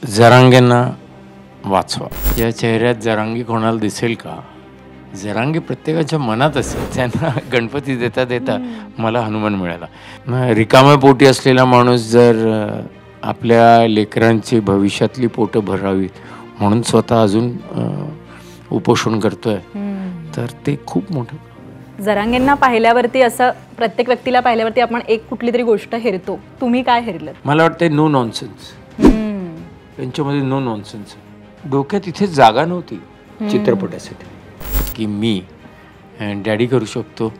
जरांगेंना वाचवा. या चेहऱ्यात जरांगी कोणाला दिसेल का? जरांगी प्रत्येकाच्या मनात असेल. त्यांना गणपती देता देता मला हनुमान मिळाला. रिकाम्या पोटी असलेला माणूस जर आपल्या लेकरांची भविष्यातली पोटं भरावीत म्हणून स्वतः अजून उपोषण करतोय तर ते खूप मोठं. जरांगेंना पाहिल्यावरती असं प्रत्येक व्यक्तीला पाहिल्यावरती आपण एक कुठली तरी गोष्ट हेरतो. तुम्ही काय हेरलं? मला वाटतं नो नॉनसेन्स. त्यांच्यामध्ये नो नॉनसेन्स. डोक्यात इथे जागा नव्हती चित्रपटासाठी की मी डॅडी करू शकतो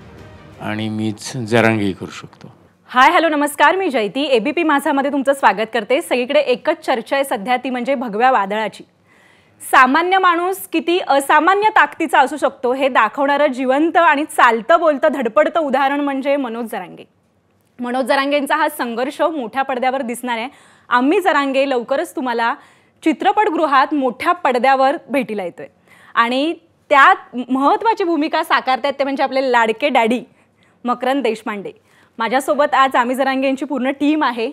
आणि मीच जरांगी करू शकतो. हाय हॅलो नमस्कार, मी जयती. एबीपी माझामध्ये तुमचं स्वागत करते. सगळीकडे एकच चर्चा आहे सध्या, ती म्हणजे भगव्या वादळाची. सामान्य माणूस किती असामान्य ताकदीचा असू शकतो हे दाखवणारं जिवंत आणि चालतं बोलतं धडपडतं उदाहरण म्हणजे मनोज जरांगे. मनोज जरांगेंचा हा संघर्ष मोठ्या पडद्यावर दिसणार आहे. आम्ही जरांगे लवकरच तुम्हाला चित्रपटगृहात मोठ्या पडद्यावर भेटीला येतोय आणि त्यात महत्त्वाची भूमिका साकारतात ते म्हणजे आपले लाडके डॅडी मकरंद देशपांडे. माझ्यासोबत आज आम्ही जरांगेंची पूर्ण टीम आहे.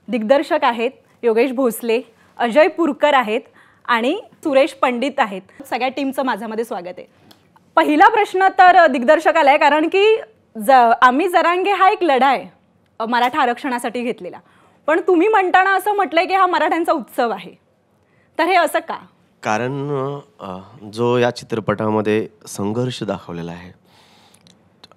दिग्दर्शक आहेत योगेश भोसले, अजय पुरकर आहेत आणि सुरेश पंडित आहेत. सगळ्या टीमचं माझ्यामध्ये स्वागत आहे. पहिला प्रश्न तर दिग्दर्शकाला आहे, कारण की आम्ही जरांगे हा एक लढा आहे मराठा आरक्षणासाठी घेतलेला, पण तुम्ही म्हणताना असं म्हटलंय की हा मराठ्यांचा उत्सव आहे, तर हे असं का? कारण जो या चित्रपटामध्ये संघर्ष दाखवलेला आहे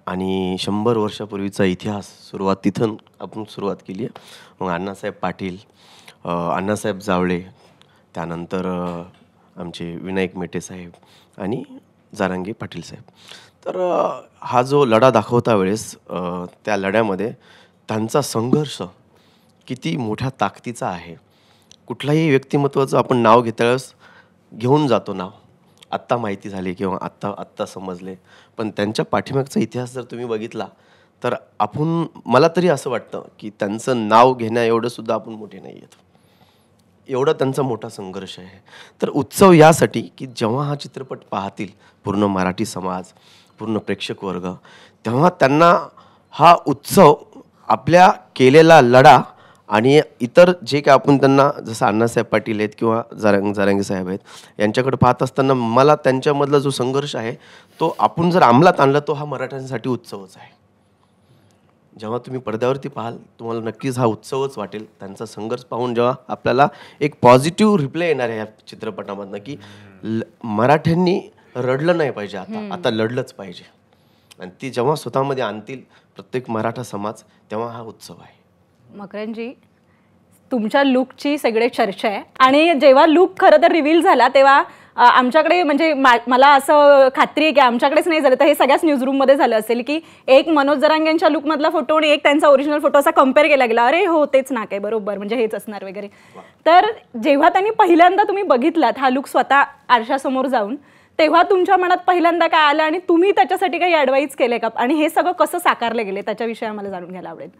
आणि 100 वर्षापूर्वीचा इतिहास सुरुवात तिथून आपण सुरुवात केली आहे. मग अण्णासाहेब पाटील, अण्णासाहेब जावळे, त्यानंतर आमचे विनायक मेटे साहेब आणि जारांगे पाटील साहेब. तर हा जो लढा दाखवता वेळेस त्या लढ्यामध्ये त्यांचा संघर्ष किती मोठ्या ताकदीचा आहे. कुठल्याही व्यक्तिमत्वाचं आपण नाव घेता वेळेस घेऊन जातो नाव, आत्ता माहिती झाली किंवा आत्ता समजले, पण त्यांच्या पाठीमागचा इतिहास जर तुम्ही बघितला तर आपण, मला तरी असं वाटतं की त्यांचं नाव घेण्या एवढं सुद्धा आपण मोठे नाही आहेत, एवढा त्यांचा मोठा संघर्ष आहे. तर उत्सव यासाठी की जेव्हा हा चित्रपट पाहतील पूर्ण मराठी समाज, पूर्ण प्रेक्षक वर्ग, तेव्हा त्यांना हा उत्सव आपल्या केलेला लढा आणि इतर जे काय आपण त्यांना, जसं अण्णासाहेब पाटील आहेत किंवा जारांगे साहेब आहेत, यांच्याकडे पाहत असताना मला त्यांच्यामधला जो संघर्ष आहे तो आपण जर अंमलात आणला तो हा मराठ्यांसाठी उत्सवच आहे. जेव्हा तुम्ही पडद्यावरती पाहाल तुम्हाला नक्कीच हा उत्सवच वाटेल. त्यांचा संघर्ष पाहून जेव्हा आपल्याला एक पॉझिटिव्ह रिप्लाय येणार आहे या चित्रपटामधनं की मराठ्यांनी रडलं नाही पाहिजे, आता लढलंच पाहिजे, आणि ती जेव्हा स्वतःमध्ये आणतील प्रत्येक मराठा समाज तेव्हा हा उत्सव आहे. मकरंदजी, तुमच्या लुकची सगळे चर्चा आहे आणि जेव्हा लुक खरं तर रिव्हील झाला तेव्हा आमच्याकडे, म्हणजे मला असं खात्री आहे की आमच्याकडेच नाही झालं तर हे सगळ्याच न्यूजरूममध्ये झालं असेल की एक मनोज जरांगेंच्या लुकमधला फोटो आणि एक त्यांचा ओरिजिनल फोटो असा कम्पेअर केला गेला. अरे हो, तेच ना, काय बरोबर, म्हणजे हेच असणार वगैरे. तर जेव्हा त्यांनी पहिल्यांदा तुम्ही बघितलात हा लुक स्वतः आरशासमोर जाऊन, तेव्हा तुमच्या मनात पहिल्यांदा काय आलं आणि तुम्ही त्याच्यासाठी काही ॲडवाईस केले का, आणि हे सगळं कसं साकारले गेले त्याच्याविषयी आम्हाला जाणून घ्यायला आवडेल.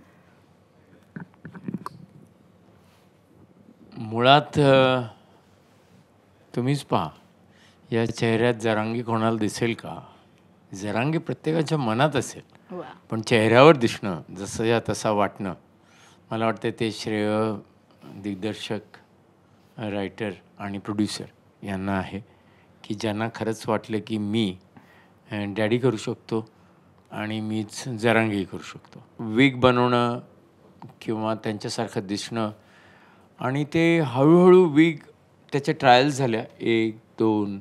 मुळात तुम्हीच पहा, या चेहऱ्यात जरांगी कोणाला दिसेल का? जरांगी प्रत्येकाच्या मनात असेल, पण चेहऱ्यावर दिसणं, जसं या तसा वाटणं, मला वाटतं ते श्रेय दिग्दर्शक, रायटर आणि प्रोड्युसर यांना आहे की ज्यांना खरंच वाटलं की मी डॅडी करू शकतो आणि मीच जरांगी करू शकतो. विग बनवणं किंवा त्यांच्यासारखं दिसणं, आणि ते हळूहळू विग त्याच्या ट्रायल्स झाल्या 1, 2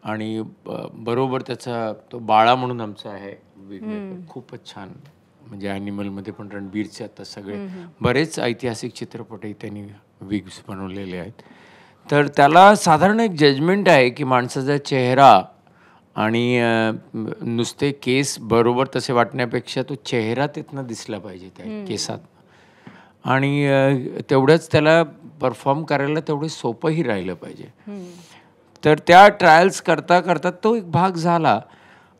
आणि बरोबर त्याचा तो बाळा म्हणून आमचा आहे विग, खूपच छान. म्हणजे ॲनिमलमध्ये पण रणबीरचे आता सगळे बरेच ऐतिहासिक चित्रपटही त्यांनी विग्स बनवलेले आहेत. तर त्याला साधारण एक जजमेंट आहे की माणसाचा चेहरा आणि नुसते केस बरोबर तसे वाटण्यापेक्षा तो चेहरा तिथनं दिसला पाहिजे त्या केसात, आणि तेवढंच त्याला परफॉर्म करायला तेवढं सोपंही राहिलं पाहिजे. तर त्या ट्रायल्स करता करता तो एक भाग झाला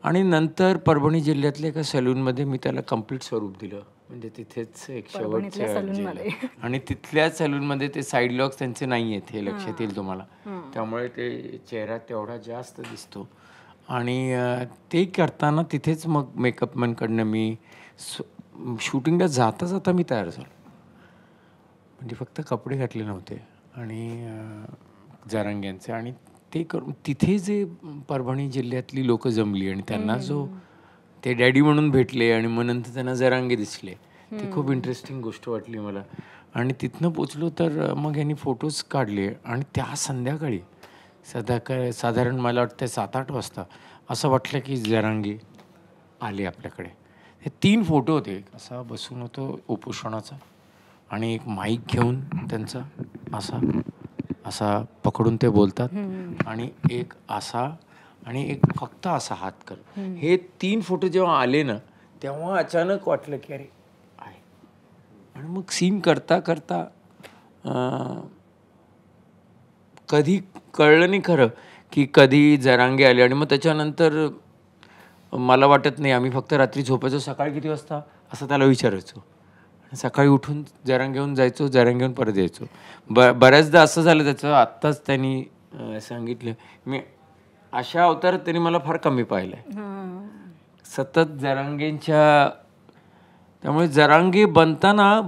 आणि नंतर परभणी जिल्ह्यातल्या एका सलूनमध्ये मी त्याला कम्प्लीट स्वरूप दिलं. म्हणजे तिथेच एक शेवटच्या, आणि तिथल्या सलूनमध्ये ते साईड लॉक्स त्यांचे नाही आहेत हे लक्षात येईल तुम्हाला, त्यामुळे ते चेहरा तेवढा जास्त दिसतो. आणि ते करताना तिथेच मग मेकअपमॅनकडनं मी शूटिंगला जाता जाता मी तयार झालो. म्हणजे फक्त कपडे घातले नव्हते, आणि जरांग्यांचे, आणि ते करून तिथे जे परभणी जिल्ह्यातली लोक जमली आणि त्यांना जो ते डॅडी म्हणून भेटले आणि मग नंतर त्यांना जरांगे दिसले, ती खूप इंटरेस्टिंग गोष्ट वाटली मला. आणि तिथनं पोचलो तर मग यांनी फोटोज काढले आणि त्या संध्याकाळी साधारण मला वाटतं 7-8 वाजता असं वाटलं की जरांगे आले आपल्याकडे. हे 3 फोटो होते. एक असा बसून होतो उपोषणाचा, आणि एक माईक घेऊन त्यांचा असा असा पकडून ते बोलतात, आणि एक असा, आणि एक फक्त असा हात कर. हे 3 फोटो जेव्हा आले ना, तेव्हा अचानक वाटलं की अरे आहे. आणि मग सीन करता करता कधी कळलं नाही खरं की कधी जरांगे आले. आणि मग त्याच्यानंतर मला वाटत नाही, आम्ही फक्त रात्री झोपायचो, सकाळी किती वाजता असं त्याला विचारायचो. सकाळी उठून जरांगेहून जायचो, जरांगेहून परत यायचो. बऱ्याचदा असं झालं त्याचं. आत्ताच त्यांनी सांगितलं, मी अशा अवतारात त्यांनी मला फार कमी पाहिलं आहे, सतत जरांगेंच्या. त्यामुळे जरांगे बनताना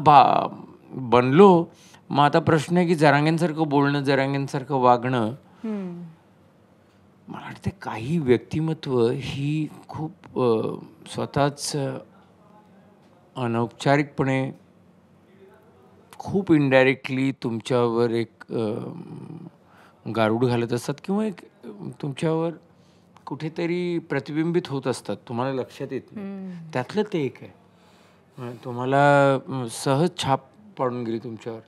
बनलो. मग आता प्रश्न आहे की जरांगेंसारखं बोलणं, जरांगेंसारखं वागणं. मला वाटतं काही व्यक्तिमत्व ही खूप स्वतःच अनौपचारिकपणे खूप इनडायरेक्टली तुमच्यावर एक गारूड घालत असतात, किंवा एक तुमच्यावर कुठेतरी प्रतिबिंबित होत असतात, तुम्हाला लक्षात येत नाही. त्यातलं ते एक आहे. तुम्हाला सहज छाप पाडून गेली तुमच्यावर.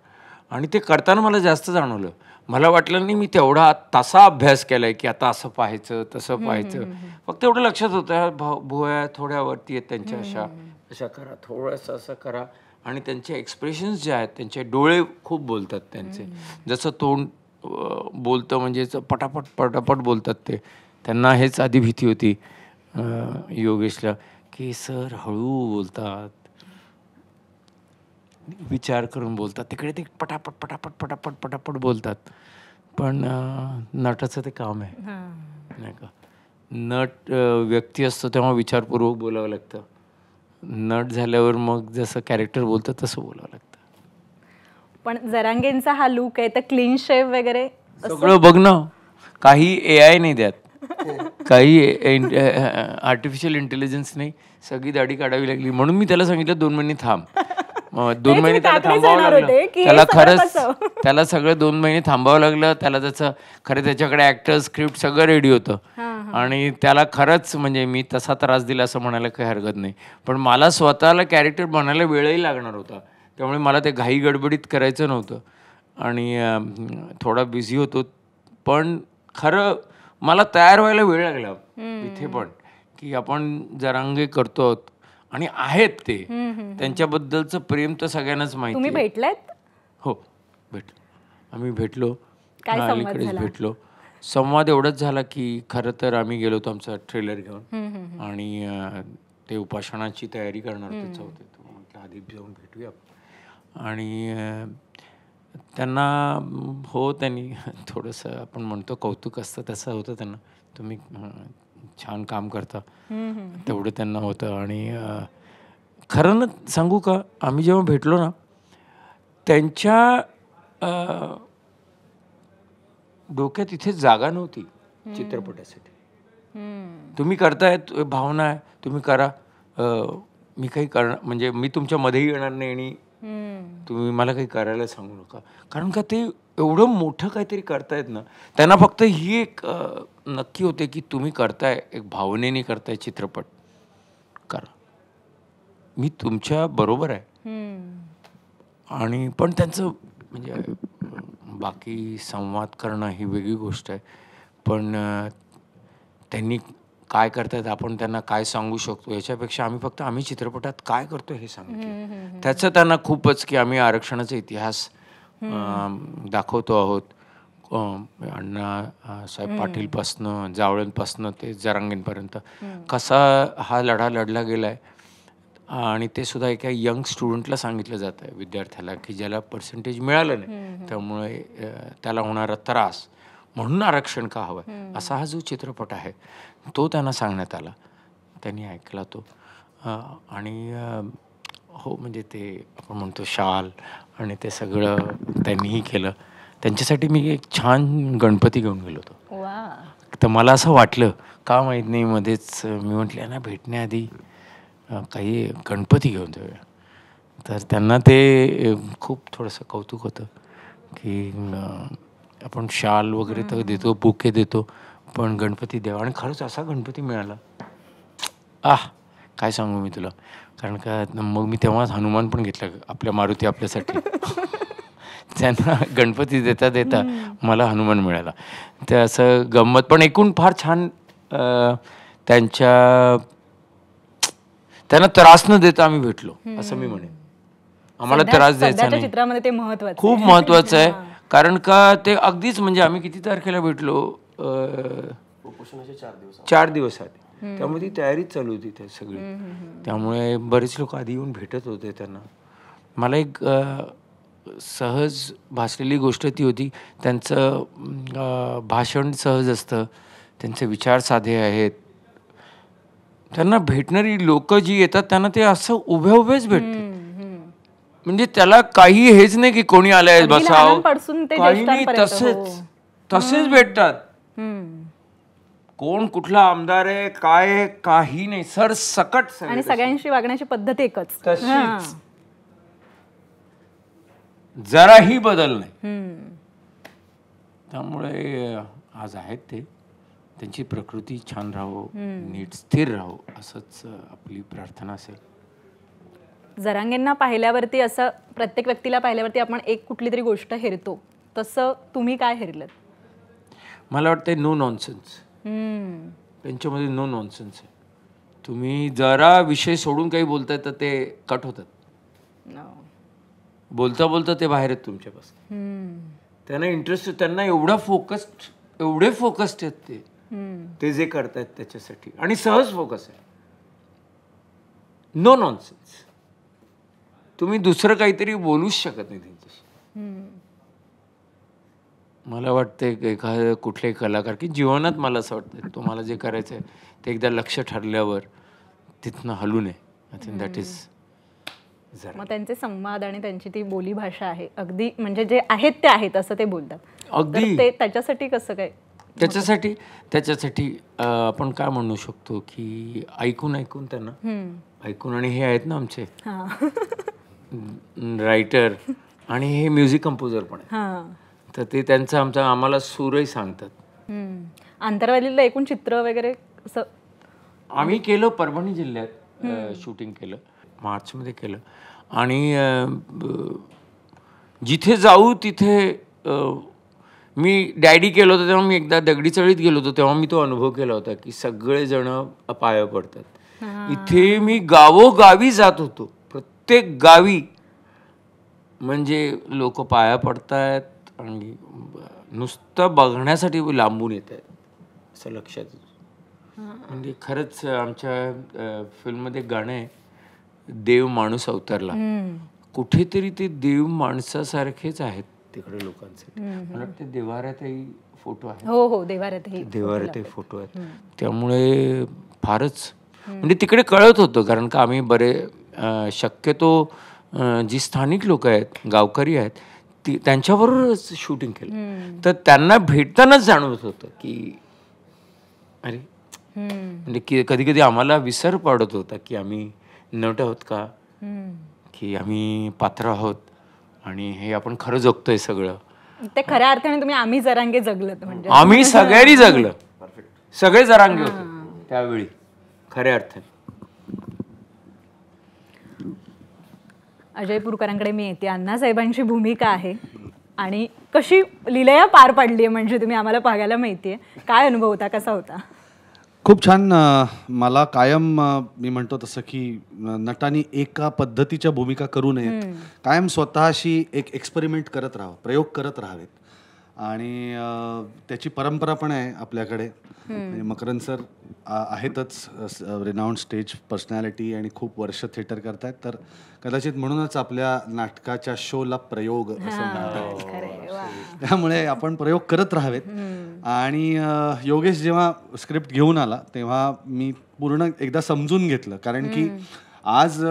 आणि ते करताना मला जास्त जाणवलं. मला वाटलं नाही मी तेवढा तसा अभ्यास केलाय की आता असं पाहायचं तसं पाहायचं. फक्त एवढं लक्षात होतं, भुवया थोड्या वरती आहेत त्यांच्या, अशा अशा करा, थोडंसं असं करा. आणि त्यांचे एक्सप्रेशन्स जे आहेत, त्यांचे डोळे खूप बोलतात त्यांचे. जसं तोंड बोलतं म्हणजे पटापट पटापट बोलतात ते. त्यांना हेच आधी भीती होती योगेशला की सर हळू बोलतात, विचार करून बोलतात. तिकडे ते पटापट पटापट पटापट पटापट बोलतात. पण नटाचं ते काम आहे, नाही का. नट व्यक्ती असतो तेव्हा विचारपूर्वक बोलावं लागतं. नट झाल्यावर मग जसं कॅरेक्टर बोलतं तसं बोलावं लागतं. पण जरांगेंचा हा लुक आहे तर क्लीन शेव वगैरे सगळं बघ ना. काही AI नाही द्यात, काही आर्टिफिशियल इंटेलिजन्स नाही. सगळी दाढी काढावी लागली. म्हणून मी त्याला सांगितलं 2 महिने थांब. 2 महिने त्याला थांबावं लागलं. त्याला खरंच त्याला सगळं 2 महिने थांबावं लागलं. त्याला त्याचं खरं त्याच्याकडे ॲक्टर स्क्रिप्ट सगळं रेडी होतं. आणि त्याला खरंच म्हणजे मी तसा त्रास दिला असं म्हणायला काही हरकत नाही. पण मला स्वतःला कॅरेक्टर बनायला वेळही लागणार होता. त्यामुळे मला ते घाई गडबडीत करायचं नव्हतं. आणि थोडा बिझी होतो. पण खरं मला तयार व्हायला वेळ लागला इथे पण, की आपण जरांगे करतो आहोत आणि आहेत ते. त्यांच्याबद्दलचं प्रेम तर सगळ्यांनाच माहिती आहे. तुम्ही भेटलात? हो, भेटलो. आम्ही भेटलो, काय संवाद अलीकडेच झाला? भेटलो. संवाद एवढाच झाला की खरं तर आम्ही गेलो होतो आमचा ट्रेलर घेऊन, आणि ते उपासनाची तयारी करणार होते चौथे. म्हटलं आधी जाऊन भेटूया. आणि त्यांना त्यांनी थोडंसं आपण म्हणतो कौतुक असतं तसं होतं त्यांना. तुम्ही छान काम करता तेवढं त्यांना होतं. आणि खरं ना सांगू का, आम्ही जेव्हा भेटलो ना, त्यांच्या डोक्यात इथे जागा नव्हती चित्रपटासाठी. तुम्ही करताय, भावना आहे, तुम्ही करा. मी काही करणार म्हणजे मी तुमच्या मध्येही येणार नाही, आणि तुम्ही मला काही करायला सांगू नका. कारण का ते एवढं मोठं काहीतरी करतायत ना. त्यांना फक्त ही एक नक्की होते की तुम्ही करताय, एक भावनेने करताय चित्रपट, करा, मी तुमच्या बरोबर आहे. आणि पण त्यांचं म्हणजे बाकी संवाद करणं ही वेगळी गोष्ट आहे. पण त्यांनी काय करतायत, आपण त्यांना काय सांगू शकतो याच्यापेक्षा आम्ही चित्रपटात काय करतो हे सांगितलं. त्याचं त्यांना खूपच की आम्ही आरक्षणाचा इतिहास दाखवतो आहोत. अण्णा साहेब पाटीलपासनं, जावळेंपासनं ते जरांगेंपर्यंत कसा हा लढा लढला गेला आहे. आणि ते सुद्धा एका यंग स्टुडंटला सांगितलं जातं आहे, विद्यार्थ्याला, की ज्याला पर्सेंटेज मिळालं नाही, त्यामुळे त्याला होणारा त्रास, म्हणून आरक्षण का हवं, असा हा जो चित्रपट आहे तो त्यांना सांगण्यात आला. त्यांनी ऐकला तो. आणि हो म्हणजे ते आपण म्हणतो शाल आणि ते सगळं त्यांनीही केलं. त्यांच्यासाठी मी एक छान गणपती घेऊन गेलो होतो. वा. तर मला असं वाटलं का माहीत नाही, मध्येच मी म्हटलं ना भेटण्याआधी काही गणपती घेऊन जाऊया. तर त्यांना ते खूप थोडंसं कौतुक होतं की आपण शाल वगैरे तर देतो, बुके देतो, पण गणपती द्यावा. आणि खरंच असा गणपती मिळाला. काय सांगू मी तुला. कारण का मग मी तेव्हाच हनुमान पण घेतला आपल्या मारुती आपल्यासाठी. त्यांना गणपती देता देता मला हनुमान मिळाला. ते असं गंमत, पण एकूण फार छान. त्यांना त्रास न देता आम्ही भेटलो असं मी म्हणेन. आम्हाला त्रास द्यायचा नाही. चित्रामध्ये ते महत्त्वाचं, खूप महत्वाचं आहे. कारण का ते अगदीच म्हणजे आम्ही किती तारखेला भेटलो, 4 दिवस आधी. त्यामुळे ती तयारीच चालू होती ते सगळी. त्यामुळे बरेच लोक आधी येऊन भेटत होते त्यांना. मला एक सहज भासलेली गोष्ट ती होती. त्यांचं भाषण सहज असतं, त्यांचे विचार साधे आहेत. त्यांना भेटणारी लोक जी येतात त्यांना ते असं उभेच भेटतात. म्हणजे त्याला काही हेच नाही की कोणी आलंय बसाव, काही नाही, तसेच भेटतात. कोण कुठला आमदार आहे काय काही नाही, सरसकट. आणि सगळ्यांशी वागण्याची पद्धत एकच, तशीच, जराही बदल नाही. त्यामुळे आज आहेत ते, त्यांची प्रकृती छान राहो, नीट स्थिर राहो, असंच आपली प्रार्थना असेल. जरांगेंना पाहिल्यावरती असं प्रत्येक व्यक्तीला पाहिल्यावरती आपण एक कुठली तरी गोष्ट हेरतो, तसं तुम्ही काय हेरलं? मला वाटतं नो नॉनसेन्स. त्यांच्यामध्ये नो नॉनसेन्स आहे. तुम्ही जरा विषय सोडून काही बोलताय तर ते कट होतात. बोलता बोलता ते बाहेर आहेत तुमच्यापासून. त्यांना इंटरेस्ट, त्यांना एवढे फोकस्ड आहेत ते जे करतायत त्याच्यासाठी. आणि सहज फोकस आहे. No nonsense. तुम्ही दुसरं काहीतरी बोलूच शकत नाही त्यांच्याशी. मला वाटतं एखादं कुठल्याही कलाकार की जीवनात मला असं वाटतं तुम्हाला जे करायचं आहे ते एकदा लक्ष ठरल्यावर तिथनं हलू नये. I think that is. मग त्यांचे संवाद आणि त्यांची ती बोली भाषा आहे अगदी, म्हणजे जे आहेत ते आहेत असं ते बोलतात अगदी. ते त्याच्यासाठी कसं काय? त्याच्यासाठी आपण काय म्हणू शकतो की ऐकून त्यांना ऐकून, आणि हे आहेत ना आमचे रायटर आणि हे म्युझिक कंपोजर पण आहे, तर ते त्यांचं आम्हाला सूरही सांगतात. आंतरवालीला एकूण चित्र वगैरे असं आम्ही केलं, परभणी जिल्ह्यात शूटिंग केलं, मार्चमध्ये केलं. आणि जिथे जाऊ तिथे मी डॅडी केलं होतं तेव्हा मी एकदा दगडी चळीत गेलो होतो, तेव्हा मी तो अनुभव केला होता की सगळेजण पाया पडतात. इथे मी गावोगावी जात होतो, प्रत्येक गावी म्हणजे लोक पाया पडतायत आणि नुसतं बघण्यासाठी लांबून येत आहेत असं लक्षात येतं. म्हणजे खरंच आमच्या फिल्ममध्ये गाणं आहे, देव माणूस अवतरला. कुठेतरी ते देव माणसासारखेच आहेत तिकडे लोकांसाठी. मला वाटतं देवाऱ्यातही फोटो आहे. हो, देवाऱ्यातही फोटो आहेत. त्यामुळे फारच म्हणजे तिकडे कळत होतं, कारण का आम्ही शक्यतो जी स्थानिक लोक आहेत, गावकरी आहेत, त्यांच्याबरोबरच शूटिंग केलं. तर त्यांना भेटतानाच जाणवत होतं की अरे, म्हणजे कधी कधी आम्हाला विसर पडत होता की आम्ही नट आहोत का, की आम्ही पात्र आहोत आणि हे आपण खरं जगतोय सगळं. ते खऱ्या अर्थाने तुम्ही आम्ही जरांगे जगलत, म्हणजे आम्ही सगळ्यांनी जगलं, सगळे जरांगे होते त्यावेळी खऱ्या अर्थाने. अजय पुरकरांकडे मी येते. अण्णासाहेबांची भूमिका आहे आणि कशी लीलया पार पाडली आहे म्हणजे तुम्ही आम्हाला पाहायला माहितीये. काय अनुभव होता, कसा होता? खूप छान. मला कायम मी म्हणतो तसं की नटांनी एका पद्धतीच्या भूमिका करू नयेत, कायम स्वतःशी एक एक्सपेरिमेंट करत राहावं, प्रयोग करत राहावेत. आणि त्याची परंपरा पण आहे आपल्याकडे. मकरंद सर आहेतच रिनाऊंड स्टेज पर्सनॅलिटी आणि खूप वर्ष थिएटर करतायत, तर कदाचित म्हणूनच आपल्या नाटकाच्या शोला प्रयोग असं म्हणतात. त्यामुळे आपण प्रयोग करत राहावेत. आणि योगेश जेव्हा स्क्रिप्ट घेऊन आला तेव्हा मी पूर्ण एकदा समजून घेतलं, कारण की आज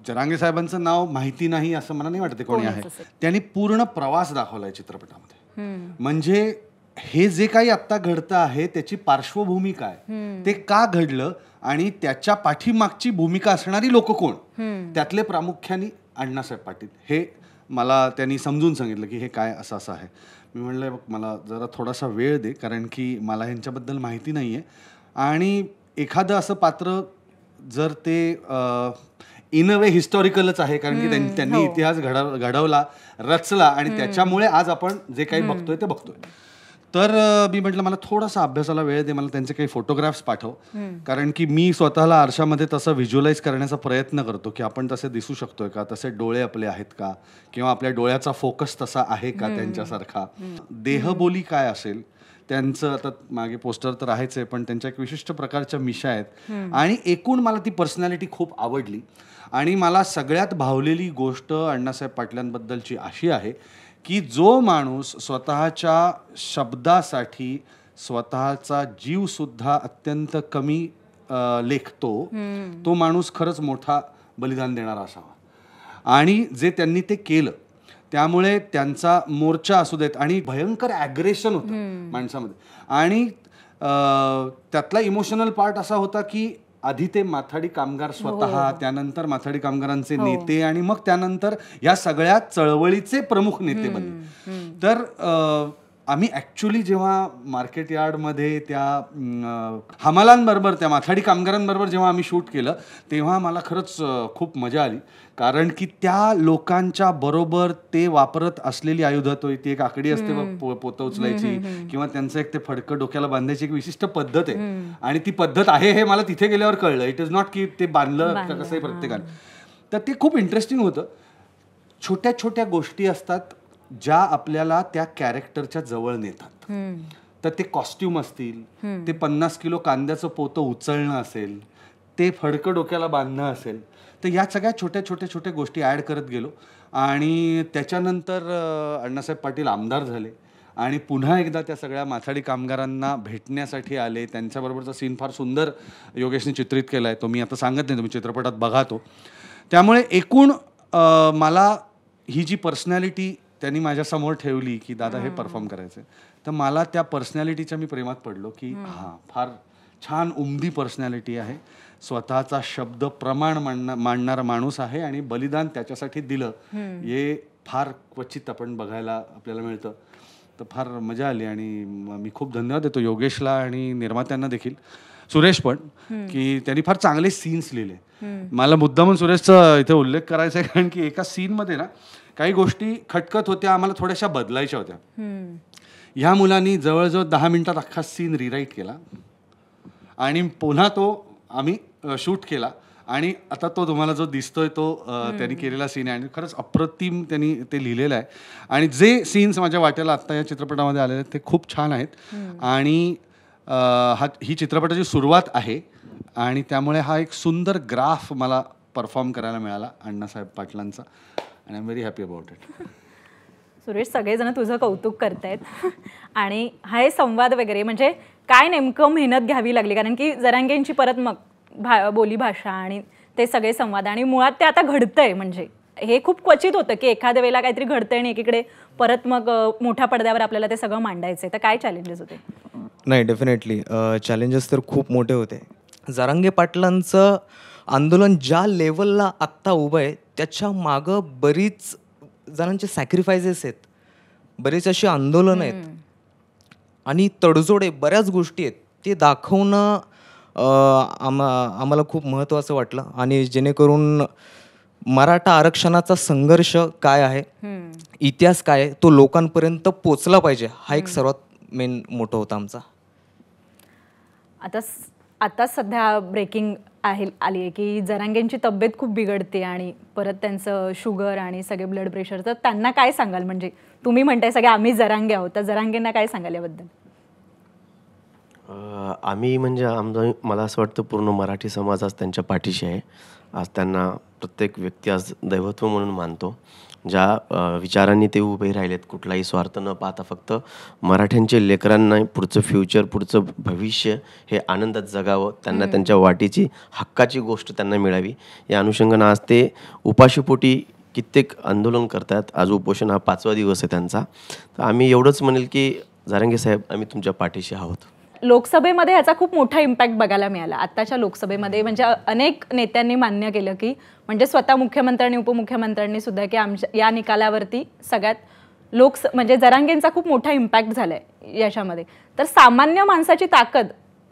जरांगे साहेबांचं नाव माहिती नाही असं मला नाही वाटत कोणी आहे. त्यांनी पूर्ण प्रवास दाखवलाय चित्रपटामध्ये. म्हणजे हे जे काही आता घडतं आहे त्याची पार्श्वभूमी काय, ते का घडलं आणि त्याच्या पाठीमागची भूमिका असणारी लोक कोण, त्यातले प्रामुख्याने अण्णासाहेब पाटील. हे मला त्यांनी समजून सांगितलं की हे काय असं असं आहे. मी म्हणलं बघ मला जरा थोडासा वेळ दे, कारण की मला ह्यांच्याबद्दल माहिती नाही आहे आणि एखादं असं पात्र जर ते इन अ वे हिस्टॉरिकलच आहे, कारण की त्यांनी इतिहास घडवला, रचला आणि त्याच्यामुळे आज आपण जे काही बघतोय ते बघतोय. तर मी म्हटलं मला थोडासा अभ्यासाला वेळ दे, मला त्यांचे काही फोटोग्राफ्स पाठव, कारण की मी स्वतःला आरशामध्ये तसं व्हिज्युअलाइज करण्याचा प्रयत्न करतो की आपण तसे दिसू शकतोय का, तसे डोळे आपले आहेत का, किंवा आपल्या डोळ्याचा फोकस तसा आहे का त्यांच्यासारखा, देहबोली काय असेल त्यांचं. आता मागे पोस्टर तर आहेच आहे, पण त्यांच्या एक विशिष्ट प्रकारच्या मिशा आहेत आणि एकूण मला ती पर्सनॅलिटी खूप आवडली. आणि मला सगळ्यात भावलेली गोष्ट अण्णासाहेब पाटलांबद्दलची अशी आहे की जो माणूस स्वतःच्या शब्दासाठी स्वतःचा जीवसुद्धा अत्यंत कमी लेखतो, तो माणूस खरंच मोठा बलिदान देणारा असावा. आणि जे त्यांनी ते केलं त्यामुळे त्यांचा मोर्चा असू देत, आणि भयंकर ॲग्रेशन होतं माणसामध्ये. आणि त्यातला इमोशनल पार्ट असा होता की आधी ते माथाडी कामगार स्वतः, त्यानंतर माथाडी कामगारांचे नेते, आणि मग त्यानंतर या सगळ्या चळवळीचे प्रमुख नेते बनले. तर आम्ही ॲक्च्युली जेव्हा मार्केट यार्डमध्ये त्या हमालांबरोबर, त्या माथाडी कामगारांबरोबर जेव्हा आम्ही शूट केलं तेव्हा मला खरंच खूप मजा आली, कारण की त्या लोकांच्या बरोबर ते वापरत असलेली आयुधं, तो ती एक आकडी असते बघ पोतं उचलायची, किंवा त्यांचं एक ते फडकं डोक्याला बांधायची एक विशिष्ट पद्धत आहे, आणि ती पद्धत आहे हे मला तिथे गेल्यावर कळलं. इट इज नॉट की ते बांधलं का कसंही प्रत्येकाने. तर ते खूप इंटरेस्टिंग होतं. छोट्या छोट्या गोष्टी असतात ज्या आपल्याला त्या कॅरेक्टरच्या जवळ नेतात. तर ते कॉस्ट्युम असतील, ते 50 किलो कांद्याचं पोतं उचलणं असेल, ते फडकं डोक्याला बांधणं असेल, तर या सगळ्या छोट्या छोट्या छोट्या गोष्टी ॲड करत गेलो. आणि त्याच्यानंतर अण्णासाहेब पाटील आमदार झाले आणि पुन्हा एकदा त्या सगळ्या माथाडी कामगारांना भेटण्यासाठी आले. त्यांच्याबरोबरचा सीन फार सुंदर योगेशने चित्रित केला आहे, तो मी आता सांगत नाही, तुम्ही चित्रपटात बघा तो. त्यामुळे एकूण मला ही जी पर्सनॅलिटी त्यांनी माझ्यासमोर ठेवली की दादा हे परफॉर्म करायचं, तर मला त्या पर्सनॅलिटीच्या मी प्रेमात पडलो की फार छान उमदी पर्सनॅलिटी आहे, स्वतःचा शब्द प्रमाण मांडणारा माणूस आहे, आणि बलिदान त्याच्यासाठी दिलं हे फार क्वचित आपण बघायला आपल्याला मिळतं. तर फार मजा आली आणि मी खूप धन्यवाद देतो योगेशला आणि निर्मात्यांना देखील, सुरेश पण, की त्यांनी फार चांगले सीन्स लिहिले. मला मुद्दामून सुरेशचा इथे उल्लेख करायचा आहे, कारण की एका सीनमध्ये ना काही गोष्टी खटकत होत्या, आम्हाला थोड्याशा बदलायच्या होत्या. ह्या मुलांनी जवळजवळ 10 मिनिटात अख्खा सीन रिराईट केला आणि पुन्हा तो आम्ही शूट केला, आणि आता तो तुम्हाला जो दिसतोय तो त्यांनी केलेला सीन आहे, आणि खरंच अप्रतिम त्यांनी ते लिहिलेलं आहे. आणि जे सीन्स माझ्या वाट्याला आत्ता या चित्रपटामध्ये आलेले आहेत ते खूप छान आहेत. आणि ही चित्रपटाची सुरुवात आहे, आणि त्यामुळे हा एक सुंदर ग्राफ मला परफॉर्म करायला मिळाला अण्णासाहेब पाटलांचा, आणि I am very happy about it. Suresh, सगळेजण तुझं कौतुक करतायत आणि हा हे संवाद वगैरे म्हणजे काय नेमकं मेहनत घ्यावी लागली, कारण की जरांगेंची परत मग बोली भाषा आणि ते सगळे संवाद, आणि मुळात ते आता घडतंय. म्हणजे हे खूप क्वचित होतं की एखाद्या वेळेला काहीतरी घडतंय आणि एकीकडे परत मग मोठ्या पडद्यावर आपल्याला ते सगळं मांडायचं. तर काय चॅलेंजेस होते? नाही, डेफिनेटली चॅलेंजेस तर खूप मोठे होते. जरांगे पाटलांचं आंदोलन ज्या लेवलला आत्ता उभं आहे त्याच्या मागं बरीच जणांचे सॅक्रिफायसेस आहेत, बरेच अशी आंदोलनं आहेत आणि तडजोडे बऱ्याच गोष्टी आहेत. ते दाखवणं आम्हाला खूप महत्त्वाचं वाटलं, आणि जेणेकरून मराठा आरक्षणाचा संघर्ष काय आहे, इतिहास काय आहे, तो लोकांपर्यंत पोचला पाहिजे, हा एक सर्वात मेन मोठं होता आमचा. आता सध्या ब्रेकिंग आली आहे की जरांगेंची तब्येत खूप बिघडते आणि परत त्यांचं शुगर आणि सगळे ब्लड प्रेशर. तर त्यांना काय सांगाल? म्हणजे तुम्ही म्हणताय सगळे आम्ही जरांगे आहोत, तर जरांगेंना काय सांगाल याबद्दल? आम्ही म्हणजे मला असं वाटतं पूर्ण मराठी समाज आज त्यांच्या पाठीशी आहे. आज त्यांना प्रत्येक व्यक्ती आज दैवत्व म्हणून मानतो. ज्या विचारांनी ते उभे राहिलेत, कुठलाही स्वार्थ न पाहता फक्त मराठ्यांचे लेकरांना पुढचं फ्युचर, पुढचं भविष्य हे आनंदात जगावं, त्यांना त्यांच्या वाटेची हक्काची गोष्ट त्यांना मिळावी, या अनुषंगानं आज ते उपाशीपोटी कित्येक आंदोलन करतात. आज उपोषण हा 5वा दिवस आहे त्यांचा. तर आम्ही एवढंच म्हणेल की जरांगे साहेब, आम्ही तुमच्या पाठीशी आहोत. लोकसभेमध्ये ह्याचा खूप मोठा इम्पॅक्ट बघायला मिळाला. आत्ताच्या लोकसभेमध्ये म्हणजे अनेक नेत्यांनी मान्य केलं की म्हणजे स्वतः मुख्यमंत्र्यांनी उपमुख्यमंत्र्यांनी सुद्धा की आमच्या या निकालावरती सगळ्यात म्हणजे जरांगेंचा खूप मोठा इम्पॅक्ट झालाय याच्यामध्ये. तर सामान्य माणसाची ताकद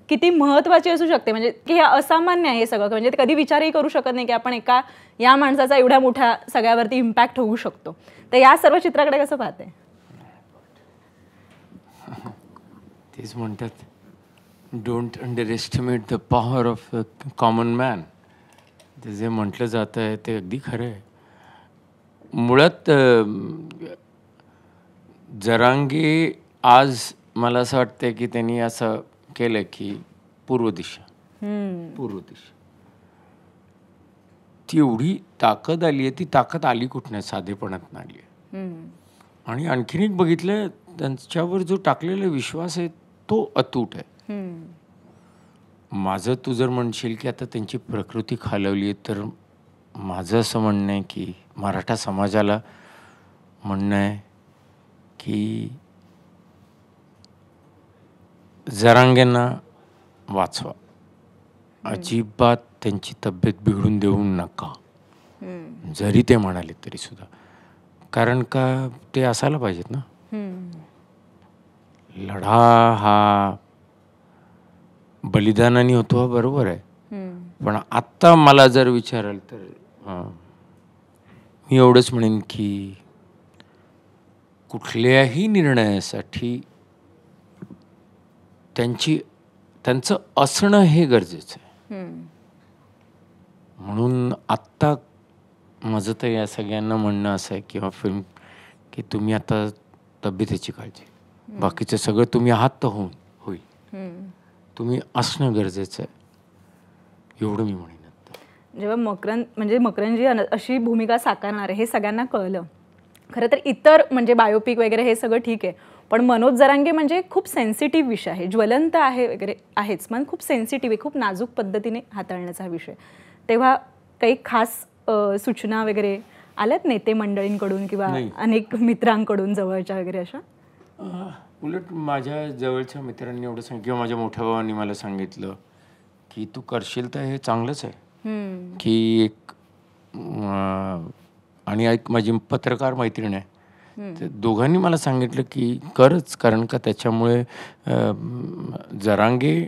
किती महत्त्वाची असू शकते, म्हणजे की हे असामान्य आहे हे सगळं, म्हणजे ते कधी विचारही करू शकत नाही की आपण एका या माणसाचा एवढ्या मोठ्या सगळ्यावरती इम्पॅक्ट होऊ शकतो. तर या सर्व चित्राकडे कसं पाहते? तेच म्हणतात, don't under estimate the power of common man. ते जे म्हटलं जातं आहे ते अगदी खरं आहे. मुळात जरांगे आज मला असं वाटतं की त्यांनी असं केलं की पूर्व दिशा ती एवढी ताकद आली आहे. ती ताकद आली कुठं नाही, साधेपणात आली आहे. आणि आणखीन एक बघितलं, त्यांच्यावर जो टाकलेला विश्वास आहे तो अतूट आहे. माझं तू जर म्हणशील की आता त्यांची प्रकृती खालवली आहे, तर माझं असं म्हणणं आहे की मराठा समाजाला म्हणणं आहे की जरांगेंना वाचवा, अजिबात त्यांची तब्येत बिघडून देऊ नका, जरी ते म्हणाले तरी सुद्धा. कारण का ते असायला पाहिजेत ना. लढा हा बलिदानाने होतो, हा बरोबर आहे. पण आत्ता मला जर विचाराल तर मी एवढंच म्हणेन की कुठल्याही निर्णयासाठी त्यांचं असणं हे गरजेचं आहे. म्हणून आत्ता माझं तर या सगळ्यांना म्हणणं असं आहे किंवा फिल्म की तुम्ही आता तब्येतीची काळजी, बाकीचं सगळं तुम्ही आहात तर होईल, तुम्ही असणं गरजेचं आहे, एवढं मी म्हणेन. आता जेव्हा मकरंदजी अशी भूमिका साकारणार आहे हे सगळ्यांना कळलं. खरं तर इतर म्हणजे बायोपिक वगैरे हे सगळं ठीक आहे, पण मनोज जरांगे म्हणजे खूप सेन्सिटिव्ह विषय आहे, ज्वलंत आहे वगैरे आहेच, पण खूप सेन्सिटिव्ह आहे, खूप नाजूक पद्धतीने हाताळण्याचा विषय. तेव्हा काही खास सूचना वगैरे आल्यात नेते मंडळींकडून किंवा अनेक मित्रांकडून जवळच्या वगैरे अशा? उलट माझ्या जवळच्या मित्रांनी एवढं सांगितलं किंवा माझ्या मोठ्या भावांनी मला सांगितलं की तू करशील तर हे चांगलंच आहे की एक. आणि एक माझी पत्रकार मैत्रीण आहे, तर दोघांनी मला सांगितलं की करच, कारण का त्याच्यामुळे जरांगे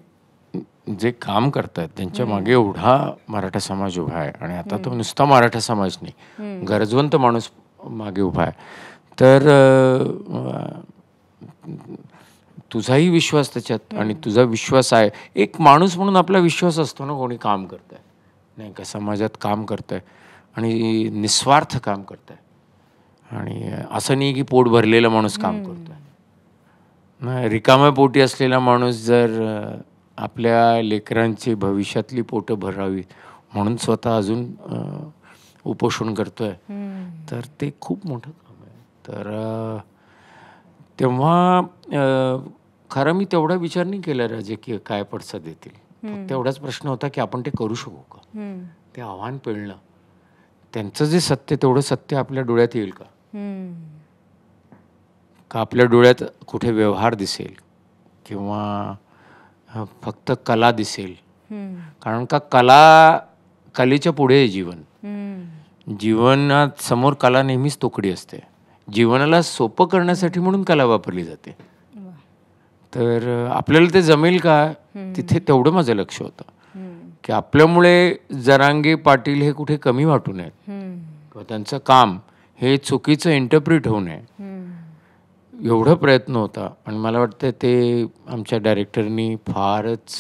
जे काम करतात त्यांच्या मागे एवढा मराठा समाज उभा आहे. आणि आता तो नुसता मराठा समाज नाही, गरजवंत माणूस मागे उभा आहे. तर तुझाही विश्वास त्याच्यात आणि तुझा विश्वास आहे, एक माणूस म्हणून आपला विश्वास असतो ना, कोणी काम करत आहे नाही का, समाजात काम करत आहे आणि निस्वार्थ काम करत आहे. आणि असं नाही की पोट भरलेला माणूस काम करतो आहे. रिकाम्या पोटी असलेला माणूस जर आपल्या लेकरांची भविष्यातली पोटं भरावी म्हणून स्वतः अजून उपोषण करतोय, तर ते खूप मोठं काम आहे. तर तेव्हा खरं मी तेवढा विचार नाही केला राजकीय काय पडसाद येतील. फक्त एवढाच प्रश्न होता की आपण ते करू शकू का, ते आव्हान पेलणं. त्यांचं जे सत्य तेवढं सत्य आपल्या डोळ्यात येईल का आपल्या डोळ्यात कुठे व्यवहार दिसेल किंवा फक्त कला दिसेल. कारण का कलेच्या पुढे आहे जीवन. जीवनात समोर कला नेहमीच तोकडी असते. जीवनाला सोपं करण्यासाठी म्हणून कला वापरली जाते. तर आपल्याला ते जमेल का, तिथे तेवढं माझं लक्ष होतं की आपल्यामुळे जरांगे पाटील हे कुठे कमी वाटू नयेत किंवा त्यांचं काम हे चुकीचं इंटरप्रिट होऊ नये, एवढा प्रयत्न होता. आणि मला वाटतं ते आमच्या डायरेक्टरनी फारच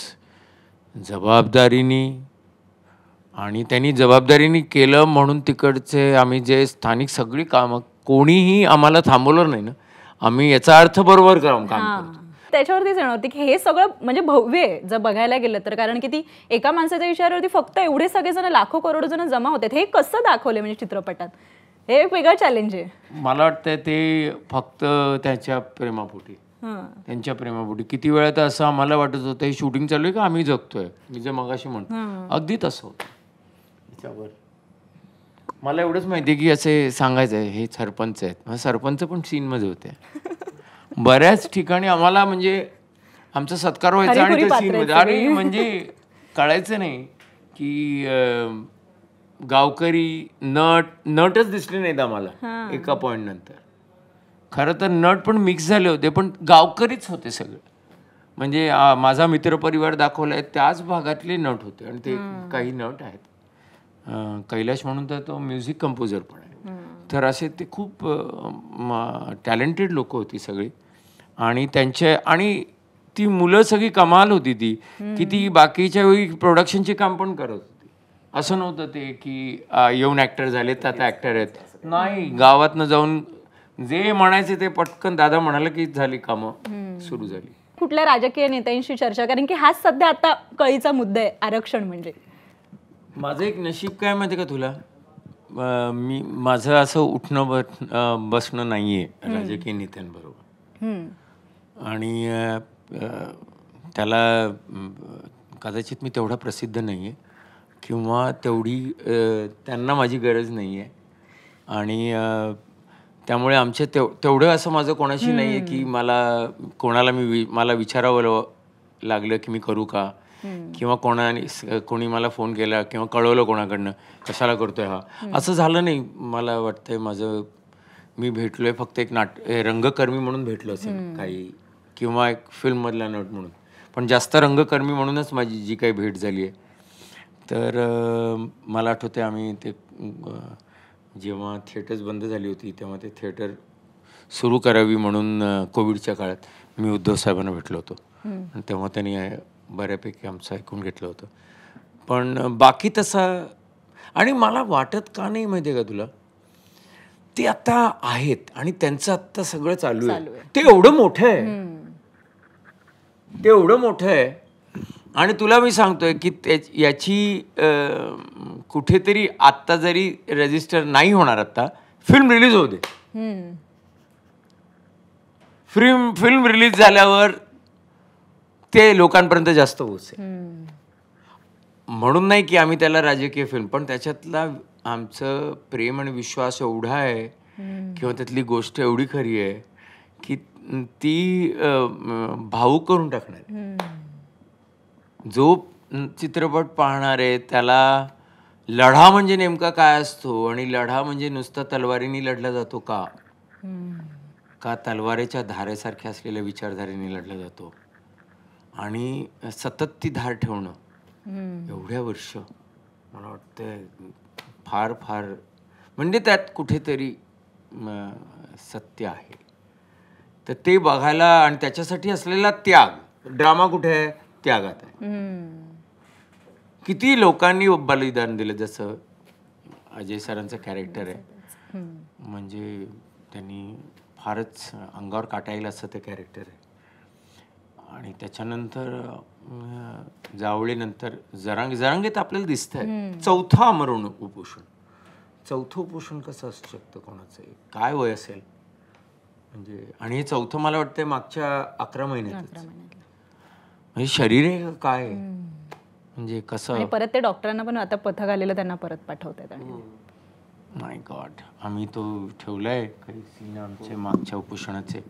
जबाबदारीने आणि त्यांनी जबाबदारीने केलं. म्हणून तिकडचे आम्ही जे स्थानिक सगळी कामं कोणीही आम्हाला थांबवलं नाही ना, आम्ही याचा अर्थ बरोबर काम करतो. त्याच्यावरतीच येणार होती की हे सगळं म्हणजे भव्य आहे जर बघायला गेलं तर. कारण की ती एका माणसाच्या विचारावरती फक्त एवढे सगळेजण लाखो करोडो जण जमा होतात, हे कसं दाखवले म्हणजे चित्रपटात हे एक वेगळं चॅलेंज आहे. मला वाटतं ते फक्त त्याच्या प्रेमापोटी, त्यांच्या प्रेमापोटी. किती वेळा तर असं आम्हाला वाटत होतं हे शूटिंग चालू आहे का आम्ही जगतोय, मी जे मगाशी म्हणतो अगदी तसं होतं त्याच्यावर. मला एवढंच माहिती आहे की असे सांगायचं आहे हे सरपंच आहेत, सरपंच पण सीनमध्ये होते. बऱ्याच ठिकाणी आम्हाला म्हणजे आमचा सत्कार व्हायचा आणि ते सीनमध्ये अरे म्हणजे कळायचं नाही की गावकरी नटच दिसले नाहीत आम्हाला एका पॉईंट नंतर. खरं तर नट पण मिक्स झाले होते पण गावकरीच होते सगळे. म्हणजे माझा मित्रपरिवार दाखवलाय त्याच भागातले नट होते आणि ते काही नट आहेत. कैलाश म्हणून तर तो म्युझिक कंपोजर पण आहे. तर असे ते खूप टॅलेंटेड लोक होती सगळी. आणि आणि ती मुलं सगळी कमाल होती ती की ती बाकीच्या वेळी प्रोडक्शनचे काम पण करत होती. असं नव्हतं ते की येऊन ॲक्टर झालेत तर आता ॲक्टर आहेत. नाही, गावातनं जाऊन जे म्हणायचे ते पटकन दादा म्हणाले की झाली कामं सुरू झाली. कुठल्या राजकीय नेत्यांशी चर्चा, कारण की हाच सध्या आता कळीचा मुद्दा आहे आरक्षण म्हणजे. माझं एक नशीब काय माहिती का तुला, माझं असं उठणं बसणं नाही आहे राजकीय नेत्यांबरोबर. आणि त्याला कदाचित मी तेवढा प्रसिद्ध नाही आहे किंवा तेवढी त्यांना माझी गरज नाही आहे. आणि त्यामुळे आमच्या तेवढं असं माझं कोणाशी नाही आहे की कोणाला मला विचारावं लागलं की मी करू का, किंवा कोणी मला फोन केला किंवा कळवलं कोणाकडनं कशाला करतोय हा, असं झालं नाही. मला वाटतंय मी भेटलोय फक्त एक रंगकर्मी म्हणून भेटलो असेल काही, किंवा एक फिल्ममधला नट म्हणून, पण जास्त रंगकर्मी म्हणूनच माझी जी काही भेट झाली आहे. तर मला आठवते आम्ही ते जेव्हा थिएटर्स बंद झाली होती तेव्हा ते थिएटर सुरू करावी म्हणून कोविडच्या काळात मी उद्धव साहेबांना भेटलो होतो आणि तेव्हा त्यांनी बऱ्यापैकी आमचं ऐकून घेतलं होतं. पण बाकी तसं, आणि मला वाटत का नाही माहिती आहे का तुला, ते आता आहेत आणि त्यांचं आत्ता सगळं चालू आहे. ते एवढं मोठं आहे, आणि तुला मी सांगतोय की याची कुठेतरी आत्ता जरी रजिस्टर नाही होणार, आत्ता फिल्म रिलीज होते. फिल्म रिलीज झाल्यावर ते लोकांपर्यंत जास्त पोहोचेल. म्हणून नाही की आम्ही त्याला राजकीय फिल्म, पण त्याच्यातला आमचं प्रेम आणि विश्वास एवढा आहे किंवा त्यातली गोष्ट एवढी खरी आहे की ती भावूक करून टाकणार. जो चित्रपट पाहणार आहे त्याला लढा म्हणजे नेमका काय असतो, आणि लढा म्हणजे नुसता तलवारीने लढला जातो का तलवारीच्या धारेसारख्या असलेल्या विचारधारेने लढला जातो, आणि सतत ती धार ठेवणं एवढ्या वर्ष, मला वाटतं फार फार म्हणजे त्यात कुठेतरी सत्य आहे. तर ते बघायला, आणि त्याच्यासाठी असलेला त्याग, ड्रामा कुठे आहे, त्यागात आहे. किती लोकांनी बलिदान दिलं. जसं अजय सरांचं कॅरेक्टर आहे, म्हणजे त्यांनी फारच अंगावर काटा येईल असं ते कॅरेक्टर आहे. आणि त्याच्यानंतर जावळीनंतर जरांगीत आपल्याला दिसतंय चौथं आमरण उपोषण. चौथं उपोषण कसं असू शकतं कोणाचं, काय वय असेल म्हणजे, आणि हे चौथं मला वाटतंय मागच्या 11 महिन्यात. म्हणजे शरीर आहे काय, म्हणजे कसं. परत ते डॉक्टरांना पण आता पथक आलेलं त्यांना परत पाठवतात. माय गॉड, आम्ही तो ठेवलाय काही सीन आमचे मागच्या उपोषणाचे.